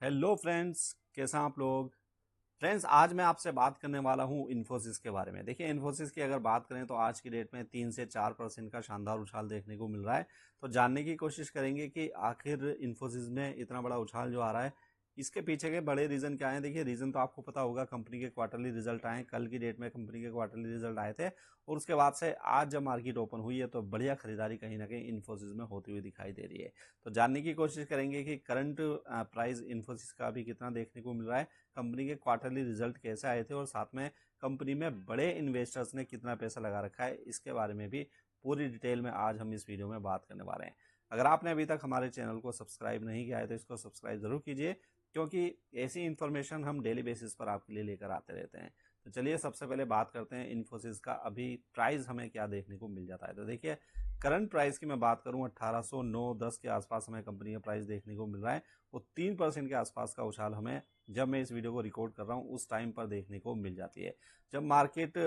Hello friends, कैसे हैं आप लोग। फ्रेंड्स, आज मैं आपसे बात करने वाला हूं इन्फोसिस के बारे में। देखिए, इन्फोसिस की अगर बात करें तो आज की डेट में 3 से 4% का शानदार उछाल देखने को मिल रहा है। तो जानने की कोशिश करेंगे कि आखिर इन्फोसिस में इतना बड़ा उछाल जो आ रहा है, इसके पीछे के बड़े रीजन क्या है। देखिए, रीजन तो आपको पता होगा, कंपनी के क्वार्टरली रिजल्ट आए, कल की डेट में कंपनी के क्वार्टरली रिजल्ट आए थे और उसके बाद से आज जब मार्केट ओपन हुई है तो बढ़िया खरीदारी कहीं ना कहीं इन्फोसिस में होती हुई दिखाई दे रही है। तो जानने की कोशिश करेंगे कि करंट प्राइस इन्फोसिस का भी कितना देखने को मिल रहा है, कंपनी के क्वार्टरली रिजल्ट कैसे आए थे और साथ में कंपनी में बड़े इन्वेस्टर्स ने कितना पैसा लगा रखा है, इसके बारे में भी पूरी डिटेल में आज हम इस वीडियो में बात करने वाले हैं। अगर आपने अभी तक हमारे चैनल को सब्सक्राइब नहीं किया है तो इसको सब्सक्राइब जरूर कीजिए, क्योंकि ऐसी इन्फॉर्मेशन हम डेली बेसिस पर आपके लिए लेकर आते रहते हैं। तो चलिए सबसे पहले बात करते हैं इन्फोसिस का अभी प्राइस हमें क्या देखने को मिल जाता है। तो देखिए, करंट प्राइस की मैं बात करूं 1809-10 के आसपास हमें कंपनी का प्राइस देखने को मिल रहा है। वो 3% के आसपास का उछाल हमें जब मैं इस वीडियो को रिकॉर्ड कर रहा हूं उस टाइम पर देखने को मिल जाती है। जब मार्केट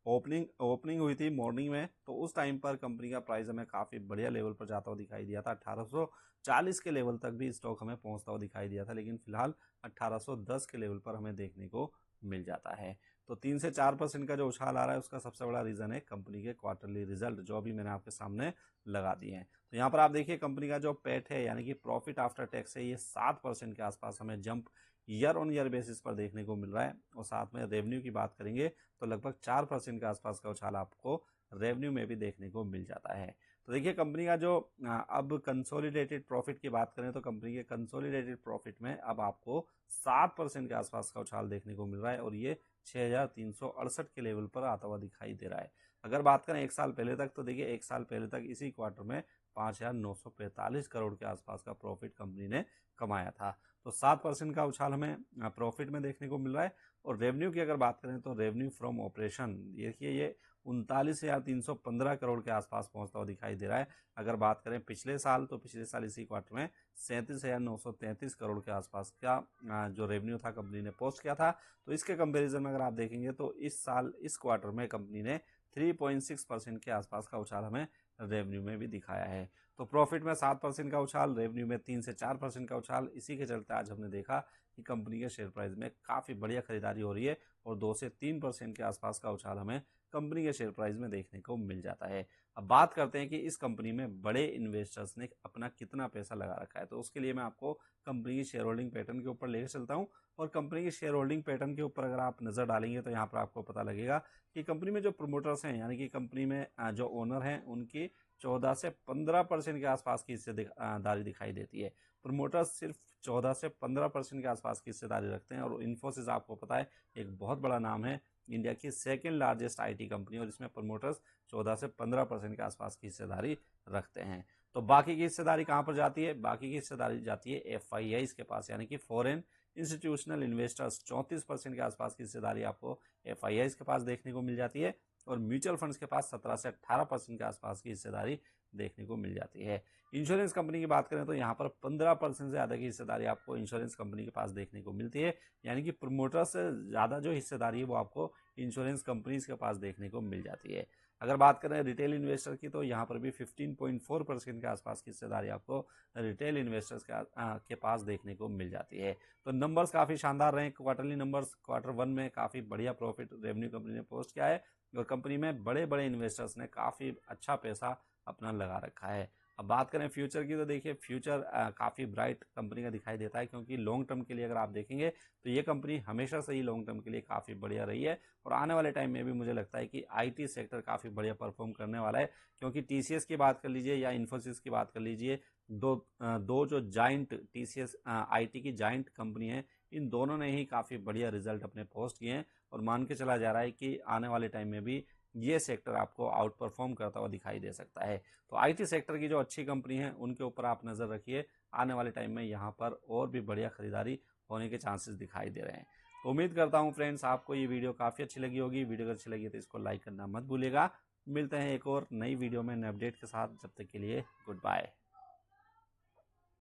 ओपनिंग हुई थी मॉर्निंग में, तो उस टाइम पर कंपनी का प्राइस हमें काफी बढ़िया लेवल पर जाता हुआ दिखाई दिया था। 1840 के लेवल तक भी स्टॉक हमें पहुंचता हुआ दिखाई दिया था, लेकिन फिलहाल 1810 के लेवल पर हमें देखने को मिल जाता है। तो 3 से 4% का जो उछाल आ रहा है उसका सबसे बड़ा रीजन है कंपनी के क्वार्टरली रिजल्ट, जो अभी मैंने आपके सामने लगा दिए हैं। तो यहाँ पर आप देखिए, कंपनी का जो पेट है यानी कि प्रॉफिट आफ्टर टैक्स है, ये 7% के आसपास हमें jump year on year basis पर देखने को मिल रहा है। और साथ में रेवेन्यू की बात करेंगे तो लगभग 4% के आसपास का उछाल आपको रेवेन्यू में भी देखने को मिल जाता है। तो देखिए, कंपनी का जो अब कंसोलिडेटेड प्रॉफिट की बात करें तो कंपनी के कंसोलिडेटेड प्रॉफिट में अब आपको 7% के आसपास का उछाल देखने को मिल रहा है और ये 6368 के लेवल पर आता हुआ दिखाई दे रहा है। अगर बात करें एक साल पहले तक, तो देखिए एक साल पहले तक इसी क्वार्टर में 5945 करोड़ के आसपास का प्रॉफिट कंपनी ने कमाया था। तो 7% का उछाल हमें प्रॉफिट में देखने को मिल रहा है। और रेवेन्यू की अगर बात करें तो रेवेन्यू फ्रॉम ऑपरेशन देखिए, ये 39,315 करोड़ के आसपास पहुंचता हुआ दिखाई दे रहा है। अगर बात करें पिछले साल, तो पिछले साल इसी क्वार्टर में 37,933 करोड़ के आसपास का जो रेवेन्यू था कंपनी ने पोस्ट किया था। तो इसके कंपैरिजन में अगर आप देखेंगे तो इस साल इस क्वार्टर में कंपनी ने 3.6% के आसपास का उछाल हमें रेवेन्यू में भी दिखाया है। तो प्रॉफिट में 7% का उछाल, रेवेन्यू में 3 से 4% का उछाल। इसी के चलते आज हमने देखा कि कंपनी के शेयर प्राइस में काफी बढ़िया खरीदारी हो रही है और 2 से 3% के आसपास का उछाल हमें कंपनी के शेयर प्राइस में देखने को मिल जाता है। अब बात करते हैं कि इस कंपनी में बड़े इन्वेस्टर्स ने अपना कितना पैसा लगा रखा है। तो उसके लिए मैं आपको कंपनी की शेयर होल्डिंग पैटर्न के ऊपर लेकर चलता हूं। और कंपनी की शेयर होल्डिंग पैटर्न के ऊपर अगर आप नजर डालेंगे तो यहाँ पर आपको पता लगेगा कि कंपनी में जो प्रमोटर्स हैं यानी कि कंपनी में जो ओनर हैं, उनकी 14 से 15% के आसपास की हिस्सेदारी दिखाई देती है। प्रमोटर्स सिर्फ 14 से 15% के आसपास की हिस्सेदारी रखते हैं। और इन्फोसिस आपको पता है एक बहुत बड़ा नाम है, इंडिया की सेकेंड लार्जेस्ट आईटी कंपनी, और इसमें प्रमोटर्स 14 से 15% के आसपास की हिस्सेदारी रखते हैं। तो बाकी की हिस्सेदारी कहां पर जाती है? बाकी की हिस्सेदारी जाती है एफआईआईज के पास, यानी कि फॉरेन इंस्टीट्यूशनल इन्वेस्टर्स। 34% के आसपास की हिस्सेदारी आपको एफआईआईज के पास देखने को मिल जाती है। और म्यूचुअल फंड्स के पास 17 से 18% के आसपास की हिस्सेदारी देखने को मिल जाती है। इंश्योरेंस कंपनी की बात करें तो यहाँ पर 15% से ज्यादा की हिस्सेदारी आपको इंश्योरेंस कंपनी के पास देखने को मिलती है। यानी कि प्रमोटर से ज्यादा जो हिस्सेदारी है वो आपको इंश्योरेंस कंपनीज के पास देखने को मिल जाती है। अगर बात करें रिटेल इन्वेस्टर की, तो यहाँ पर भी 15.4% के आसपास की हिस्सेदारी आपको रिटेल इन्वेस्टर्स के पास देखने को मिल जाती है। तो नंबर्स काफी शानदार रहे। क्वार्टरली नंबर्स क्वार्टर 1 में काफी बढ़िया प्रॉफिट रेवेन्यू कंपनी ने पोस्ट किया है और कंपनी में बड़े बड़े इन्वेस्टर्स ने काफी अच्छा पैसा अपना लगा रखा है। अब बात करें फ्यूचर की, तो देखिए फ्यूचर काफी ब्राइट कंपनी का दिखाई देता है, क्योंकि लॉन्ग टर्म के लिए अगर आप देखेंगे तो ये कंपनी हमेशा से ही लॉन्ग टर्म के लिए काफी बढ़िया रही है। और आने वाले टाइम में भी मुझे लगता है कि आईटी सेक्टर काफी बढ़िया परफॉर्म करने वाला है, क्योंकि टीसीएस की बात कर लीजिए या इन्फोसिस की बात कर लीजिए, दो जो जाइंट टीसीएस आईटी की जाइंट कंपनी है, इन दोनों ने ही काफी बढ़िया रिजल्ट अपने पोस्ट किए हैं। और मान के चला जा रहा है कि आने वाले टाइम में भी ये सेक्टर आपको आउट परफॉर्म करता हुआ दिखाई दे सकता है। तो आईटी सेक्टर की जो अच्छी कंपनी है उनके ऊपर आप नजर रखिए। आने वाले टाइम में यहाँ पर और भी बढ़िया खरीदारी होने के चांसेस दिखाई दे रहे हैं। तो उम्मीद करता हूँ फ्रेंड्स आपको ये वीडियो काफी अच्छी लगी होगी। वीडियो अगर अच्छी लगी तो इसको लाइक करना मत भूलिएगा। मिलते हैं एक और नई वीडियो में नए अपडेट के साथ। जब तक के लिए गुड बाय।